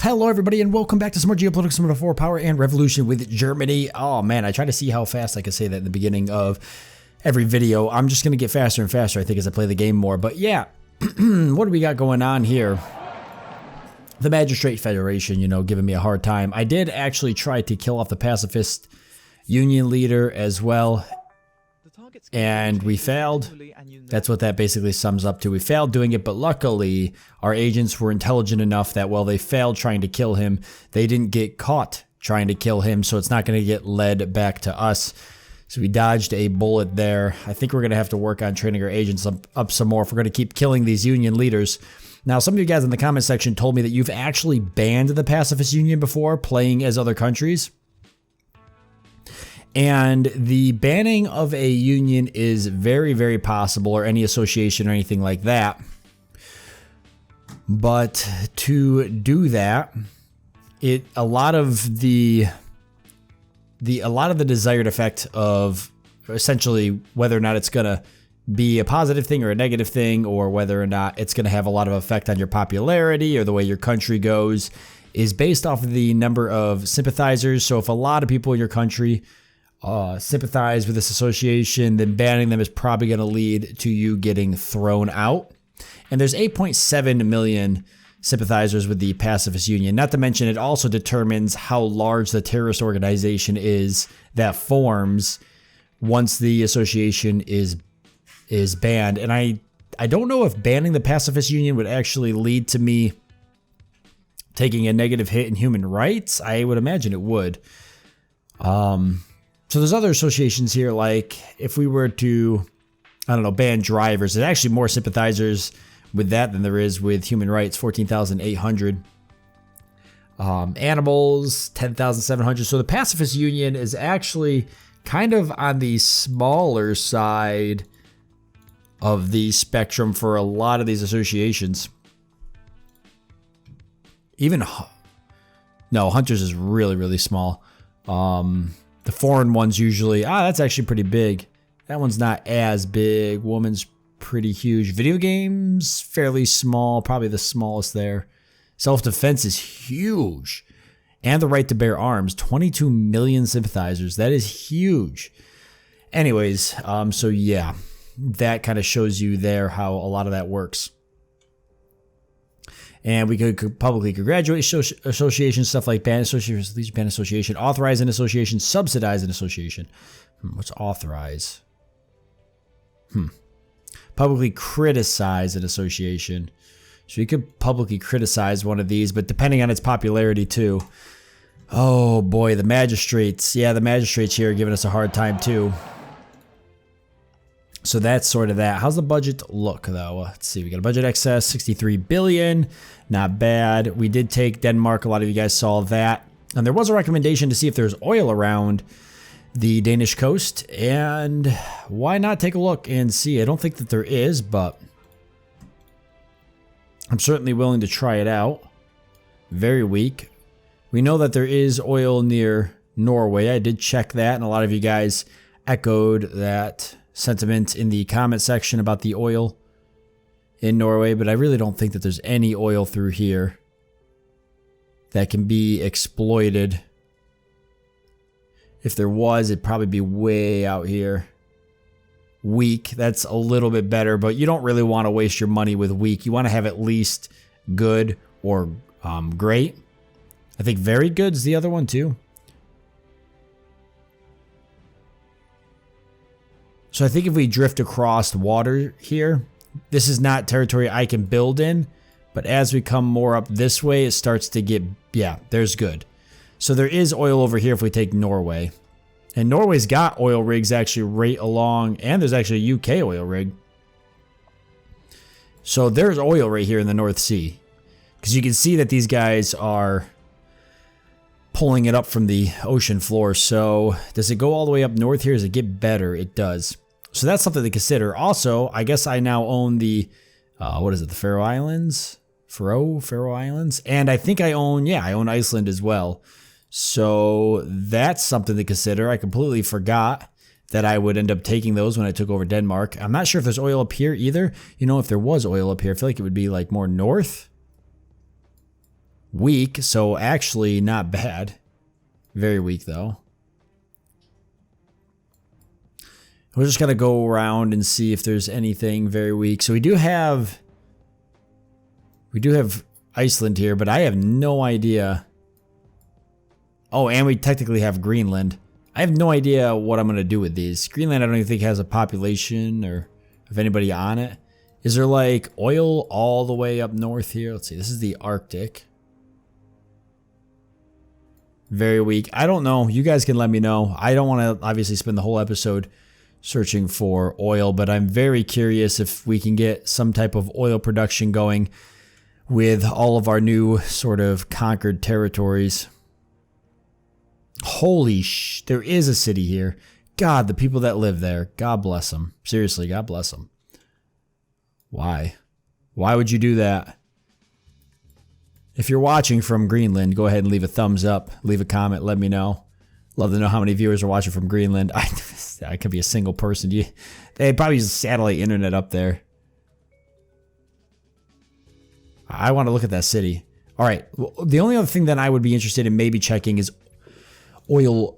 Hello everybody and welcome back to some more Geopolitical Simulator 4 Power and Revolution with Germany. Oh man, I try to see how fast I can say that in the beginning of every video. I'm just going to get faster and faster, I think, as I play the game more. But yeah, what do we got going on here? The Magistrate Federation, you know, giving me a hard time. I did actually try to kill off the pacifist union leader as well, and we failed. That's what that basically sums up to. We failed doing it, but luckily our agents were intelligent enough that while they failed trying to kill him, they didn't get caught trying to kill him, so it's not going to get led back to us. So we dodged a bullet there. I think we're going to have to work on training our agents up some more if we're going to keep killing these union leaders. Now, some of you guys in the comment section told me that you've actually banned the pacifist union before playing as other countries. And the banning of a union is very, very possible, or any association or anything like that. But to do that, a lot of the desired effect of essentially whether or not it's gonna be a positive thing or a negative thing, or whether or not it's gonna have a lot of effect on your popularity or the way your country goes, is based off of the number of sympathizers. So if a lot of people in your country sympathize with this association, then banning them is probably going to lead to you getting thrown out. And there's 8.7 million sympathizers with the pacifist union. Not to mention, it also determines how large the terrorist organization is that forms once the association is banned. And I don't know if banning the pacifist union would actually lead to me taking a negative hit in human rights. I would imagine it would. So there's other associations here, like if we were to, I don't know, ban drivers, there's actually more sympathizers with that than there is with human rights, 14,800. Animals, 10,700. So the pacifist union is actually kind of on the smaller side of the spectrum for a lot of these associations. Even, no, hunters is really, really small. The foreign ones usually, that's actually pretty big. That one's not as big. Woman's pretty huge. Video games, fairly small, probably the smallest there. Self-defense is huge. And the right to bear arms, 22 million sympathizers. That is huge. Anyways, so yeah, that kind of shows you there how a lot of that works. And we could publicly congratulate associations, stuff like ban associations, least ban association, authorize an association, subsidize an association. What's authorize? Publicly criticize an association. So you could publicly criticize one of these, but depending on its popularity too. Oh boy, the magistrates. Yeah, the magistrates here are giving us a hard time too. So that's sort of that. How's the budget look though? Let's see, we got a budget excess, 63 billion, not bad. We did take Denmark, a lot of you guys saw that. And there was a recommendation to see if there's oil around the Danish coast, and why not take a look and see? I don't think that there is, but I'm certainly willing to try it out. Very weak. We know that there is oil near Norway. I did check that, and a lot of you guys echoed that sentiment in the comment section about the oil in Norway, but I really don't think that there's any oil through here that can be exploited. If there was, it'd probably be way out here. Weak, that's a little bit better, but you don't really want to waste your money with weak. You want to have at least good or great. I think very good is the other one too. So I think if we drift across water here, this is not territory I can build in, but as we come more up this way, it starts to get, yeah, there's good. So there is oil over here if we take Norway. And Norway's got oil rigs actually right along, and there's actually a UK oil rig. So there's oil right here in the North Sea. Because you can see that these guys are pulling it up from the ocean floor. So does it go all the way up north here? Does it get better? It does. So that's something to consider. Also, I guess I now own the, what is it, the Faroe Islands? Faroe Islands? And I think I own, yeah, I own Iceland as well. So that's something to consider. I completely forgot that I would end up taking those when I took over Denmark. I'm not sure if there's oil up here either. You know, if there was oil up here, I feel like it would be like more north. Weak, so actually not bad. Very weak though. We're just gonna go around and see if there's anything very weak. So we do have Iceland here, but I have no idea. Oh, and we technically have Greenland. I have no idea what I'm gonna do with these. Greenland, I don't even think has a population or of anybody on it. Is there like oil all the way up north here? Let's see. This is the Arctic. Very weak. I don't know. You guys can let me know. I don't want to obviously spend the whole episode searching for oil, but I'm very curious if we can get some type of oil production going with all of our new sort of conquered territories. Holy there is a city here. God, the people that live there. God bless them. Seriously, God bless them. Why? Why would you do that? If you're watching from Greenland, go ahead and leave a thumbs up. Leave a comment. Let me know. Love to know how many viewers are watching from Greenland. I could be a single person. They probably use satellite internet up there. I want to look at that city. All right. Well, the only other thing that I would be interested in maybe checking is oil.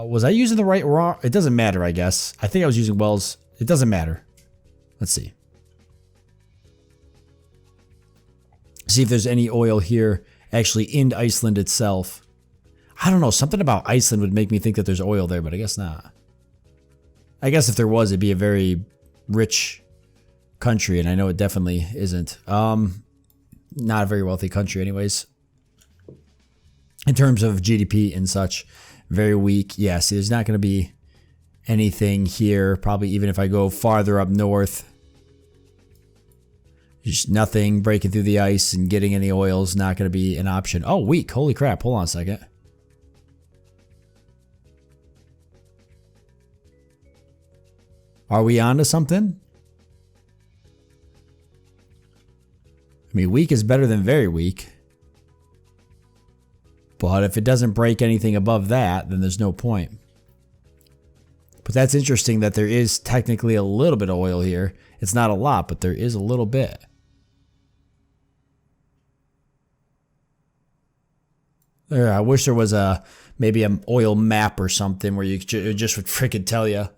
Was I using the right raw? It doesn't matter, I guess. I think I was using wells. It doesn't matter. Let's see. See if there's any oil here actually in Iceland itself. I don't know. Something about Iceland would make me think that there's oil there, but I guess not. I guess if there was, it'd be a very rich country, and I know it definitely isn't. Not a very wealthy country anyways. In terms of GDP and such, very weak. Yeah, see, there's not going to be anything here. Probably even if I go farther up north. Just nothing breaking through the ice and getting any oil is not going to be an option. Oh, weak. Holy crap. Hold on a second. Are we on to something? I mean, weak is better than very weak. But if it doesn't break anything above that, then there's no point. But that's interesting that there is technically a little bit of oil here. It's not a lot, but there is a little bit. I wish there was maybe an oil map or something where you just would freaking tell you.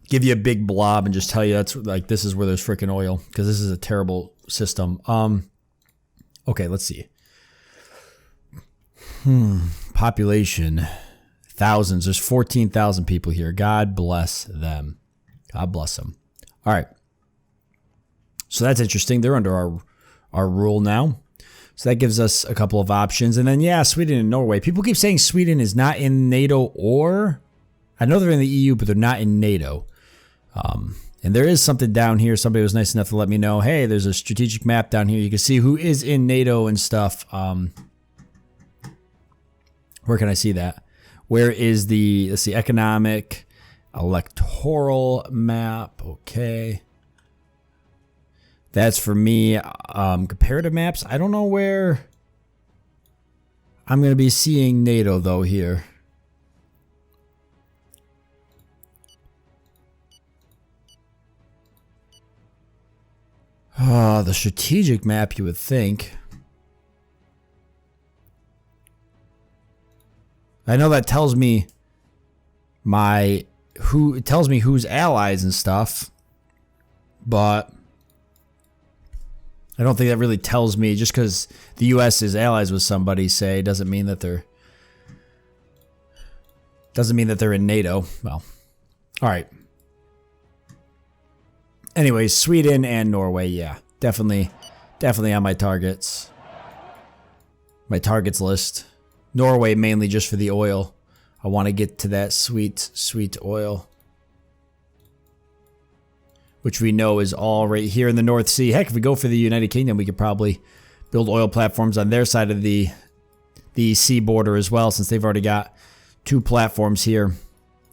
Give you a big blob and just tell you that's like this is where there's freaking oil, because this is a terrible system. Okay, let's see. Population, thousands. There's 14,000 people here. God bless them. God bless them. All right. So that's interesting. They're under our rule now. So that gives us a couple of options. And then, yeah, Sweden and Norway. People keep saying Sweden is not in NATO, or I know they're in the EU, but they're not in NATO. And there is something down here. Somebody was nice enough to let me know, hey, there's a strategic map down here. You can see who is in NATO and stuff. Where can I see that? Where is the, let's see, economic, electoral map? Okay. That's for me. Comparative maps. I don't know where I'm going to be seeing NATO, though, here. The strategic map, you would think. I know that tells me it tells me who's allies and stuff, but I don't think that really tells me, just because the U.S. is allies with somebody, say, doesn't mean that they're in NATO. Well, all right. Anyways, Sweden and Norway, yeah, definitely on my targets. My targets list. Norway mainly just for the oil. I want to get to that sweet, sweet oil, which we know is all right here in the North Sea. Heck, if we go for the United Kingdom, we could probably build oil platforms on their side of the sea border as well, since they've already got 2 platforms here.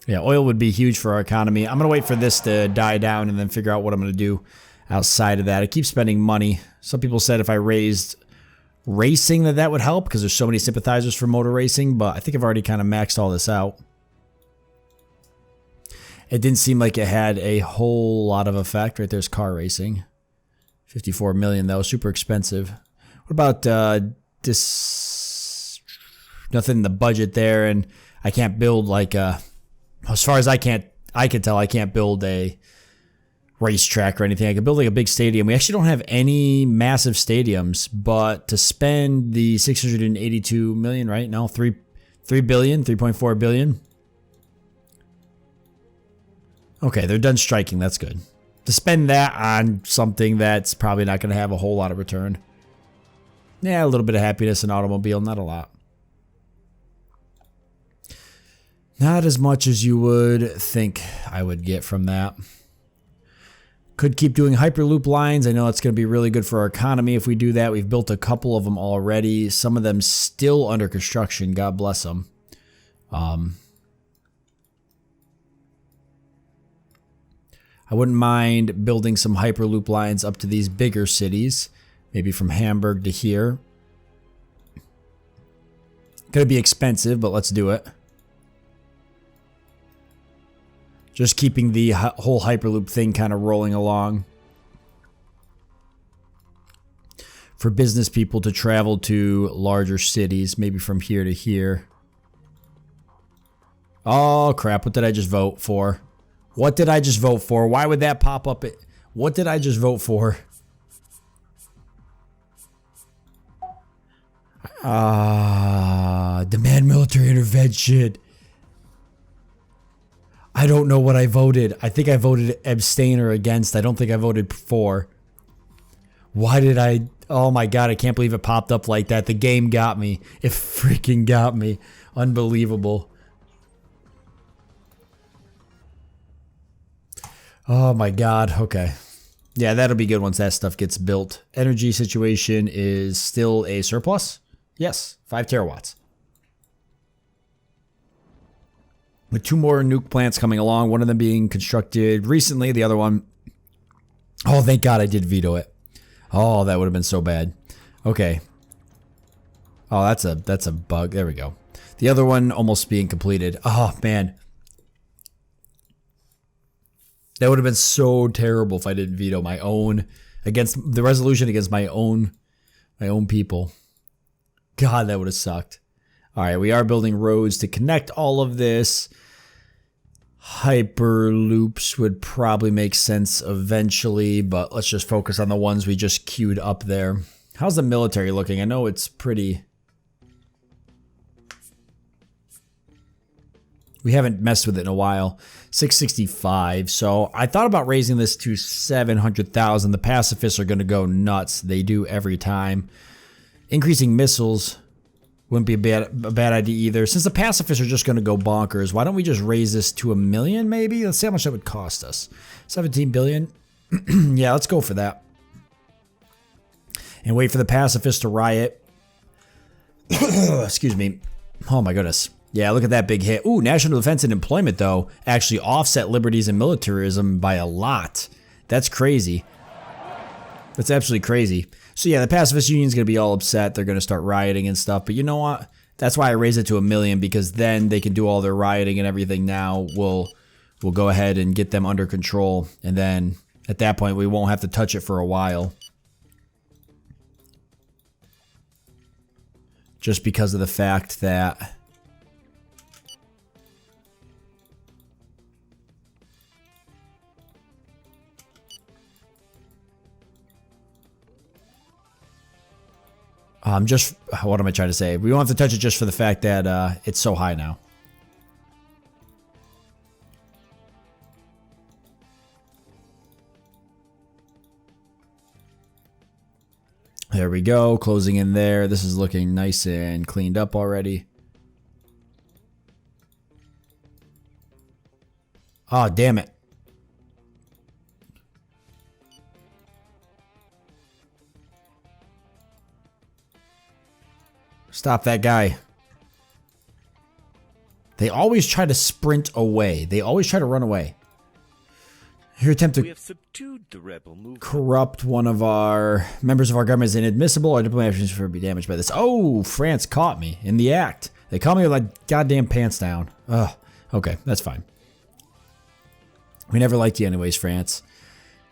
Yeah, oil would be huge for our economy. I'm going to wait for this to die down and then figure out what I'm going to do outside of that. I keep spending money. Some people said if I raised racing that would help, because there's so many sympathizers for motor racing, but I think I've already kind of maxed all this out. It didn't seem like it had a whole lot of effect. Right there's car racing. 54 million though, super expensive. What about this? Nothing in the budget there, and I can't build like as far as I can tell, I can't build a racetrack or anything. I could build like a big stadium. We actually don't have any massive stadiums, but to spend the 682 million, right? No, 3 billion, 3.4 billion. Okay, they're done striking. That's good. To spend that on something that's probably not going to have a whole lot of return. Yeah, a little bit of happiness in automobile, not a lot. Not as much as you would think I would get from that. Could keep doing Hyperloop lines. I know it's going to be really good for our economy if we do that. We've built a couple of them already. Some of them still under construction. God bless them. I wouldn't mind building some Hyperloop lines up to these bigger cities. Maybe from Hamburg to here. Gonna be expensive, but let's do it. Just keeping the whole Hyperloop thing kind of rolling along. For business people to travel to larger cities, maybe from here to here. Oh crap, what did I just vote for? What did I just vote for? Why would that pop up? What did I just vote for? Demand military intervention. I don't know what I voted. I think I voted abstain or against. I don't think I voted for. Why did I? Oh my god, I can't believe it popped up like that. The game got me. It freaking got me. Unbelievable. Oh my god, okay. Yeah, that'll be good once that stuff gets built. Energy situation is still a surplus? Yes, 5 terawatts. With 2 more nuke plants coming along, one of them being constructed recently, the other one... Oh, thank god I did veto it. Oh, that would have been so bad. Okay. Oh, that's a bug. There we go. The other one almost being completed. Oh, man. That would have been so terrible if I didn't veto my own against the resolution against my own people. God, that would have sucked. All right, we are building roads to connect all of this. Hyperloops would probably make sense eventually, but let's just focus on the ones we just queued up there. How's the military looking? I know it's pretty... We haven't messed with it in a while. 665. So I thought about raising this to 700,000. The pacifists are going to go nuts. They do every time. Increasing missiles wouldn't be a bad idea either. Since the pacifists are just going to go bonkers, why don't we just raise this to 1 million maybe? Let's see how much that would cost us. 17 billion? Yeah, let's go for that. And wait for the pacifists to riot. Excuse me. Oh my goodness. Yeah, look at that big hit. Ooh, national defense and employment, though, actually offset liberties and militarism by a lot. That's crazy. That's absolutely crazy. So yeah, the pacifist union's going to be all upset. They're going to start rioting and stuff. But you know what? That's why I raised it to 1 million, because then they can do all their rioting and everything now. We'll go ahead and get them under control. And then at that point, we won't have to touch it for a while. Just because of the fact that... what am I trying to say? We won't have to touch it just for the fact that it's so high now. There we go, closing in there. This is looking nice and cleaned up already. Oh, damn it. Stop that guy. They always try to sprint away. They always try to run away. Your attempt to corrupt one of our members of our government is inadmissible. Our diplomatic actions will be damaged by this. Oh, France caught me in the act. They caught me with like goddamn pants down. Ugh. Okay, that's fine. We never liked you anyways, France.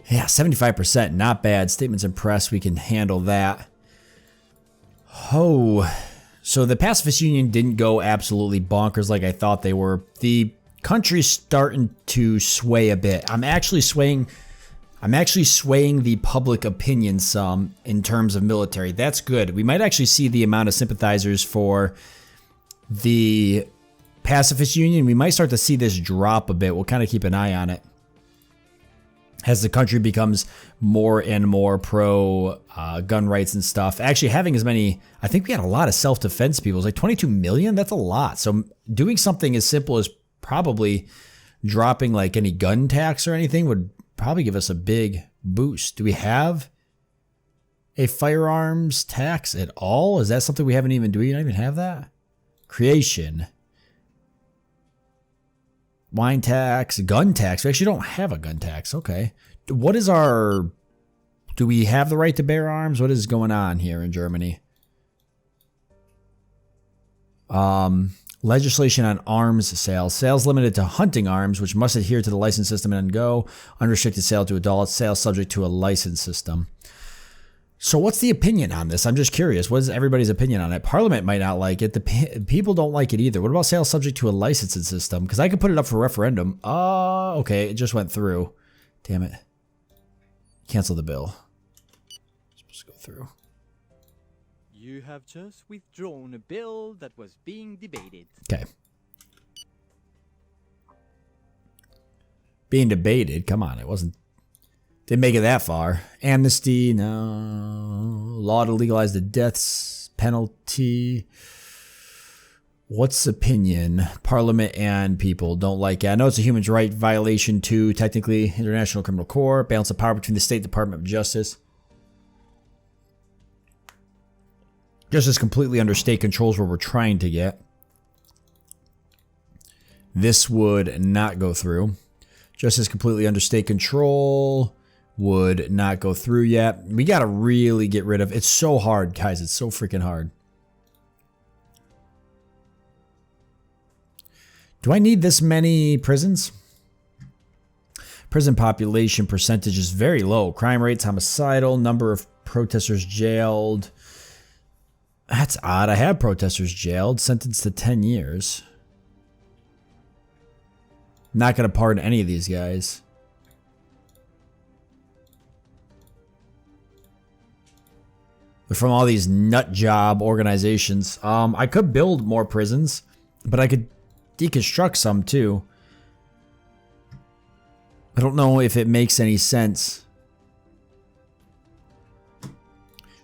Yeah, 75%, not bad. Statements in press, we can handle that. Oh, so the pacifist union didn't go absolutely bonkers like I thought they were. The country's starting to sway a bit. I'm actually swaying the public opinion some in terms of military. That's good. We might actually see the amount of sympathizers for the pacifist union. We might start to see this drop a bit. We'll kind of keep an eye on it as the country becomes more and more pro gun rights and stuff. Actually having as many, I think we had a lot of self-defense people. It was like 22 million. That's a lot. So doing something as simple as probably dropping like any gun tax or anything would probably give us a big boost. Do we have a firearms tax at all? Is that something we haven't even, do we not even have that? Creation. Wine tax, gun tax. We actually don't have a gun tax. Okay. What is our, do we have the right to bear arms? What is going on here in Germany? Legislation on arms sales. Sales limited to hunting arms, which must adhere to the license system and go. Unrestricted sale to adults. Sales subject to a license system. So what's the opinion on this? I'm just curious. What is everybody's opinion on it? Parliament might not like it. The people don't like it either. What about sales subject to a licensing system? Because I could put it up for referendum. Okay. It just went through. Damn it. Cancel the bill. It's supposed to go through. You have just withdrawn a bill that was being debated. Okay. Being debated? Come on. It wasn't. Didn't make it that far. Amnesty, no. Law to legalize the death penalty. What's opinion? Parliament and people don't like it. I know it's a human rights violation too. Technically, International Criminal Court. Balance of power between the State Department of Justice. Justice completely under state controls where we're trying to get. This would not go through. Justice completely under state control. Would not go through yet. We got to really get rid of. It's so hard, guys. It's so freaking hard. Do I need this many prisons? Prison population percentage is very low. Crime rates, homicidal, number of protesters jailed. That's odd. I have protesters jailed, sentenced to 10 years. Not going to pardon any of these guys. They're from all these nut job organizations. I could build more prisons, but I could deconstruct some too. I don't know if it makes any sense.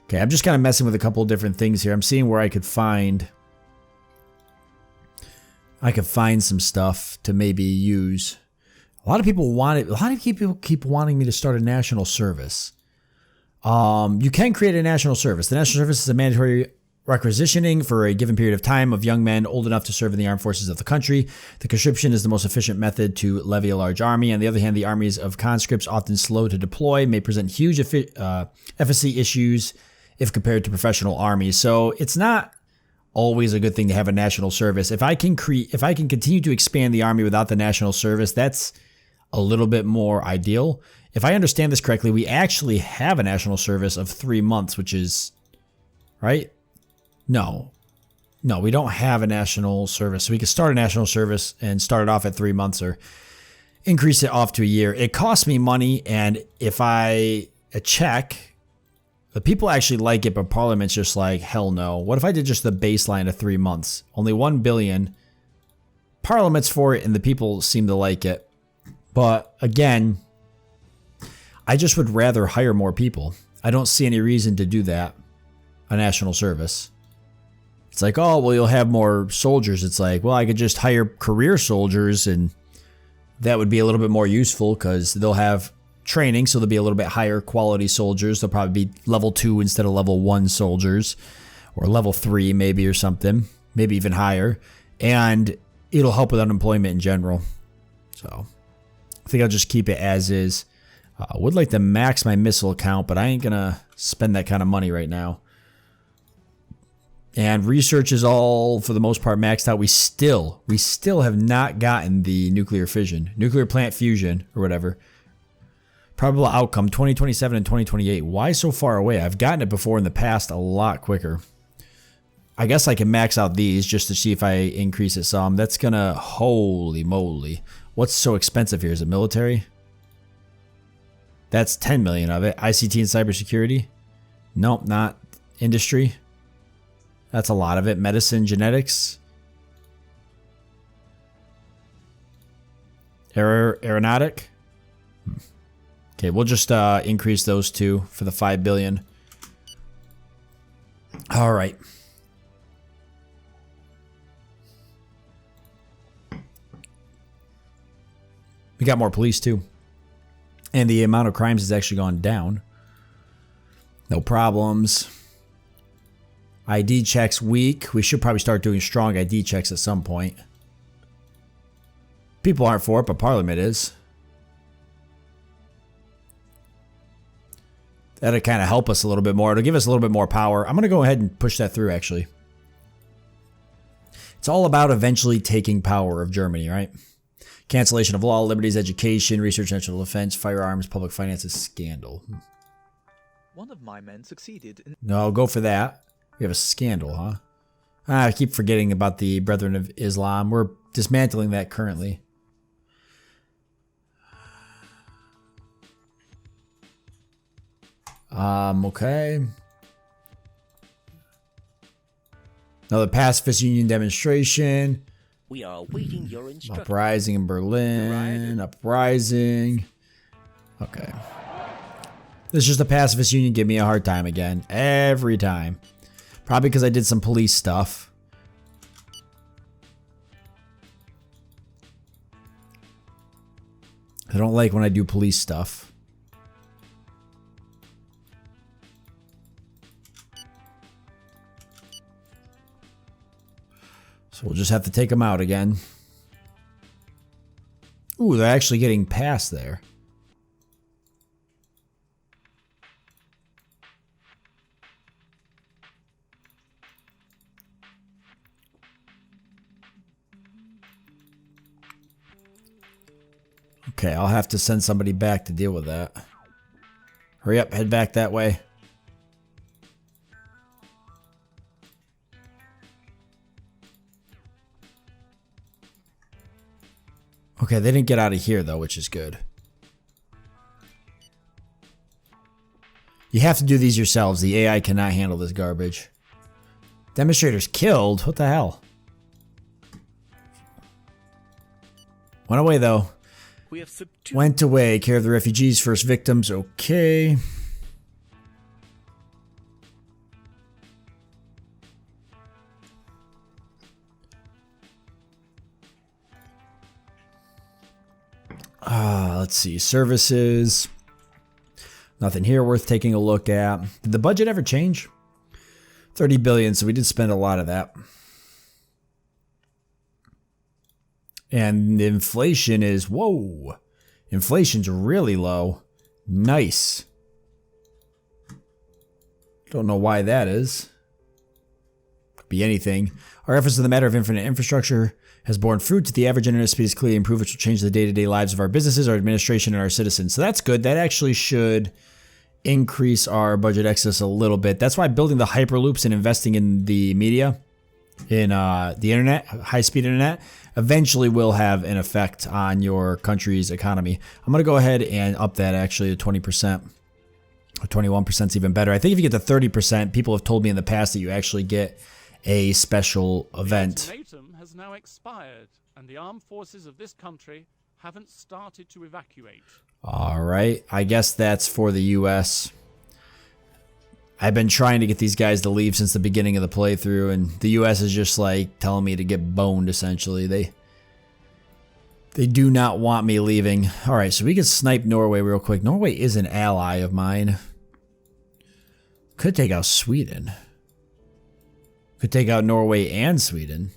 Okay, I'm just kind of messing with a couple of different things here. I'm seeing where I could find some stuff to maybe use. A lot of people want it. A lot of people keep wanting me to start a national service. You can create a national service. The national service is a mandatory requisitioning for a given period of time of young men old enough to serve in the armed forces of the country. The conscription is the most efficient method to levy a large army. On the other hand, the armies of conscripts, often slow to deploy, may present huge efficacy issues if compared to professional armies. So it's not always a good thing to have a national service. If I can continue to expand the army without the national service, that's a little bit more ideal. If I understand this correctly, we actually have a national service of 3 months, which is, right? No, we don't have a national service. So we could start a national service and start it off at 3 months or increase it off to a year. It costs me money, and if I check, the people actually like it, but Parliament's just like, hell no. What if I did just the baseline of 3 months? Only 1 billion. Parliament's for it, and the people seem to like it. But again, I just would rather hire more people. I don't see any reason to do that. A national service. It's like, oh, well, you'll have more soldiers. It's like, well, I could just hire career soldiers, and that would be a little bit more useful because they'll have training, so they'll be a little bit higher quality soldiers. They'll probably be level 2 instead of level 1 soldiers, or level 3 maybe or something, maybe even higher. And it'll help with unemployment in general. So I think I'll just keep it as is. I would like to max my missile count, but I ain't gonna spend that kind of money right now. And research is all, for the most part, maxed out. We still have not gotten the nuclear fission, nuclear plant fusion, or whatever. Probable outcome 2027 and 2028. Why so far away? I've gotten it before in the past a lot quicker. I guess I can max out these just to see if I increase it some. That's gonna, holy moly. What's so expensive here? Is it military? That's 10 million of it. ICT and cybersecurity? Nope, not industry. That's a lot of it. Medicine, genetics. Aeronautic. Okay, we'll just increase those two for the 5 billion. All right. We got more police too. And the amount of crimes has actually gone down. No problems. ID checks weak. We should probably start doing strong ID checks at some point. People aren't for it, but Parliament is. That'll kind of help us a little bit more. It'll give us a little bit more power. I'm going to go ahead and push that through, actually. It's all about eventually taking power of Germany, right? Cancellation of law, liberties, education, research, national defense, firearms, public finances, scandal. One of my men succeeded in... No, go for that. We have a scandal, huh? I keep forgetting about the Brethren of Islam. We're dismantling that currently. Okay. Another pacifist union demonstration. We are awaiting your instructions. Uprising in Berlin. Uprising. Okay. This is just a pacifist union give me a hard time again. Every time. Probably because I did some police stuff. I don't like when I do police stuff. So we'll just have to take them out again. Ooh, they're actually getting past there. Okay, I'll have to send somebody back to deal with that. Hurry up, head back that way. Okay, they didn't get out of here though, which is good. You have to do these yourselves. The AI cannot handle this garbage. Demonstrators killed? What the hell? Went away though. We have subdued. Went away. Care of the refugees. First victims. Okay. Let's see. Services. Nothing here worth taking a look at. Did the budget ever change? 30 billion, so we did spend a lot of that. And inflation is, whoa. Inflation's really low. Nice. Don't know why that is. Could be anything. Our efforts in the matter of infinite infrastructure has borne fruit. The average internet speed is clearly improved, which will change the day-to-day lives of our businesses, our administration, and our citizens. So that's good. That actually should increase our budget excess a little bit. That's why building the hyperloops and investing in the media, in the internet, high-speed internet, eventually will have an effect on your country's economy. I'm going to go ahead and up that actually to 20%. Or 21% is even better. I think if you get to 30%, people have told me in the past that you actually get a special event. The ultimatum has now expired, and the armed forces of this country haven't started to evacuate. All right. I guess that's for the U.S. I've been trying to get these guys to leave since the beginning of the playthrough, and the U.S. is just like telling me to get boned, essentially. They do not want me leaving. All right, so we can snipe Norway real quick. Norway is an ally of mine. Could take out Sweden. Could take out Norway and Sweden.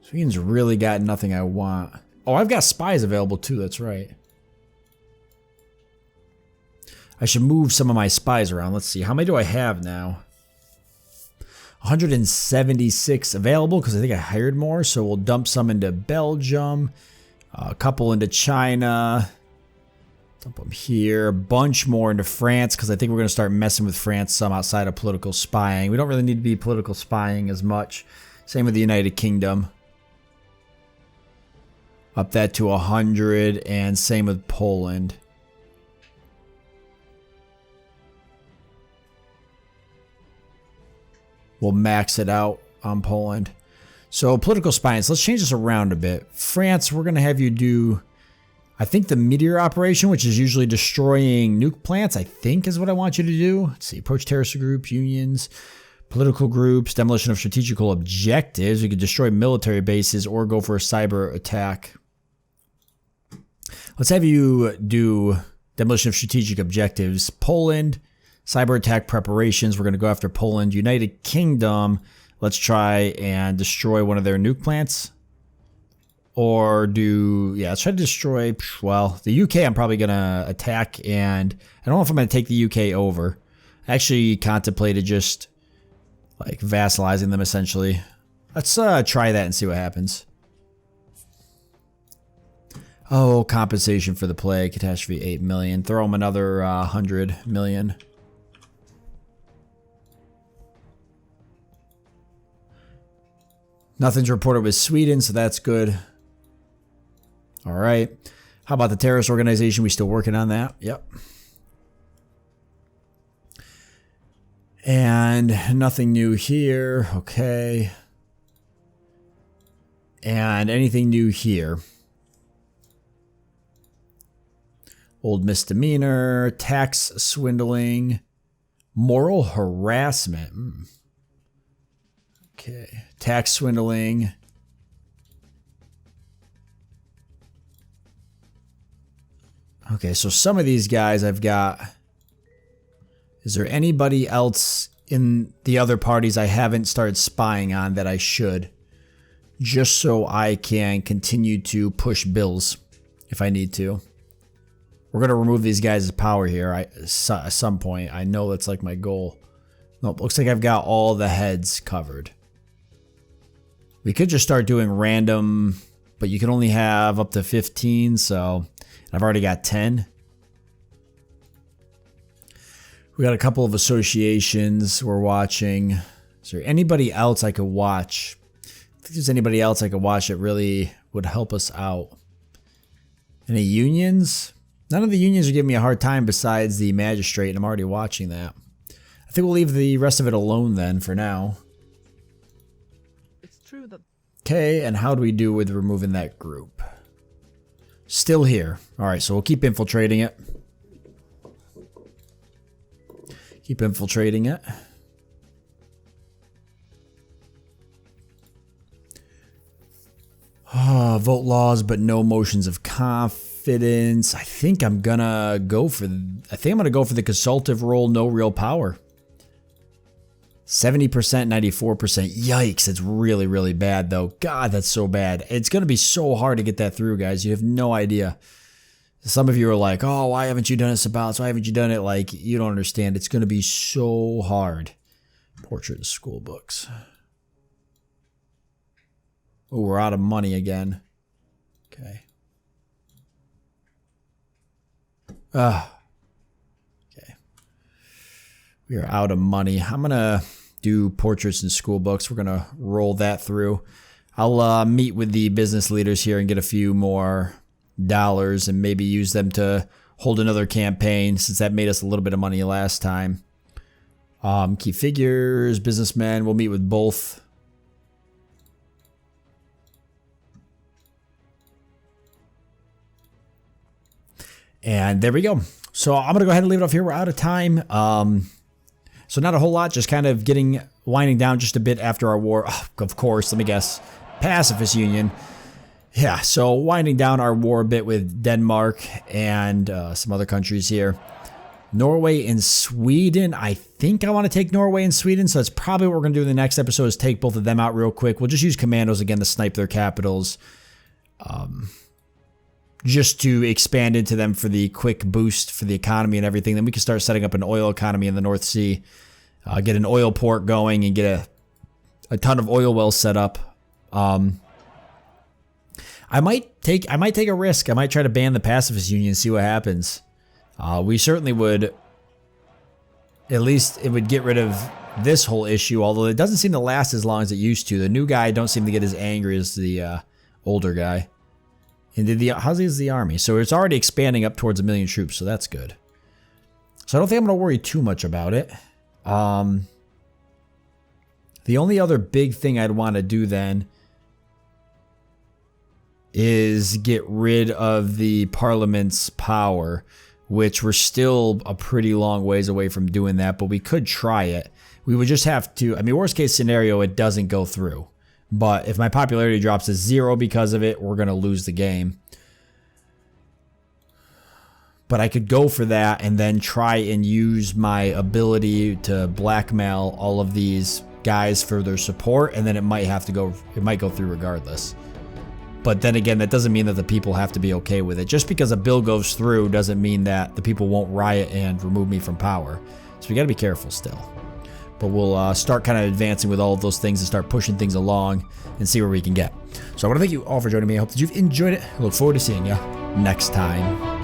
Sweden's really got nothing I want. Oh, I've got spies available too, that's right. I should move some of my spies around. Let's see, how many do I have now? 176 available because I think I hired more, so we'll dump some into Belgium, a couple into China. Dump them here. A bunch more into France because I think we're going to start messing with France some outside of political spying. We don't really need to be political spying as much. Same with the United Kingdom. Up that to 100, and same with Poland. We'll max it out on Poland. So political spying. So let's change this around a bit. France, we're going to have you do, I think, the meteor operation, which is usually destroying nuke plants, I think is what I want you to do. Let's see. Approach terrorist groups, unions, political groups, demolition of strategical objectives. We could destroy military bases or go for a cyber attack. Let's have you do demolition of strategic objectives. Poland, cyber attack preparations. We're going to go after Poland. United Kingdom, let's try and destroy one of their nuke plants. Or let's try to destroy, well, the UK I'm probably going to attack, and I don't know if I'm going to take the UK over. I actually contemplated just like vassalizing them essentially. Let's try that and see what happens. Oh, compensation for the plague, catastrophe 8 million. Throw them another 100 million. Nothing's reported with Sweden, so that's good. All right. How about the terrorist organization? We still working on that? Yep. And nothing new here. Okay. And anything new here? Old misdemeanor, tax swindling, moral harassment. Okay. Tax swindling. Okay, so some of these guys I've got. Is there anybody else in the other parties I haven't started spying on that I should? Just so I can continue to push bills if I need to. We're going to remove these guys' power here at some point. I know that's like my goal. Nope, looks like I've got all the heads covered. We could just start doing random, but you can only have up to 15, so I've already got 10. We got a couple of associations we're watching. Is there anybody else I could watch? I think there's anybody else I could watch that really would help us out. Any unions? None of the unions are giving me a hard time besides the magistrate, and I'm already watching that. I think we'll leave the rest of it alone then for now. It's true that... Okay, and how do we do with removing that group? Still here. Alright, so we'll keep infiltrating it. Keep infiltrating it. Vote laws, but no motions of confidence. I think I'm gonna go for the consultative role, no real power. 70%, 94%. Yikes, that's really, really bad though. God, that's so bad. It's gonna be so hard to get that through, guys. You have no idea. Some of you are like, oh, why haven't you done it, Sabouts? Why haven't you done it? Like, you don't understand. It's gonna be so hard. Portrait and school books. Oh, we're out of money again. Okay. Okay. We are out of money. I'm going to do portraits and school books. We're going to roll that through. I'll meet with the business leaders here and get a few more dollars and maybe use them to hold another campaign since that made us a little bit of money last time. Key figures, businessmen. We'll meet with both. And there we go. So I'm going to go ahead and leave it off here. We're out of time. So not a whole lot, just kind of winding down just a bit after our war. Oh, of course, let me guess. Pacifist Union. Yeah, so winding down our war a bit with Denmark and some other countries here. Norway and Sweden. I think I want to take Norway and Sweden, so that's probably what we're going to do in the next episode is take both of them out real quick. We'll just use commandos again to snipe their capitals. Just to expand into them for the quick boost for the economy and everything. Then we can start setting up an oil economy in the North Sea. Get an oil port going and get a ton of oil wells set up. I might take a risk. I might try to ban the Pacifist Union and see what happens. We certainly would, at least it would get rid of this whole issue, although it doesn't seem to last as long as it used to. The new guy don't seem to get as angry as the older guy. And how's the army? So it's already expanding up towards 1 million troops, so that's good. So I don't think I'm going to worry too much about it. The only other big thing I'd want to do then is get rid of the Parliament's power, which we're still a pretty long ways away from doing that, but we could try it. We would just have to, I mean, worst case scenario, it doesn't go through. But if my popularity drops to 0 because of it, we're going to lose the game. But I could go for that and then try and use my ability to blackmail all of these guys for their support, and then it might go through regardless. But then again, that doesn't mean that the people have to be okay with it. Just because a bill goes through doesn't mean that the people won't riot and remove me from power. So we got to be careful still. But we'll start kind of advancing with all of those things and start pushing things along and see where we can get. So I want to thank you all for joining me. I hope that you've enjoyed it. I look forward to seeing you next time.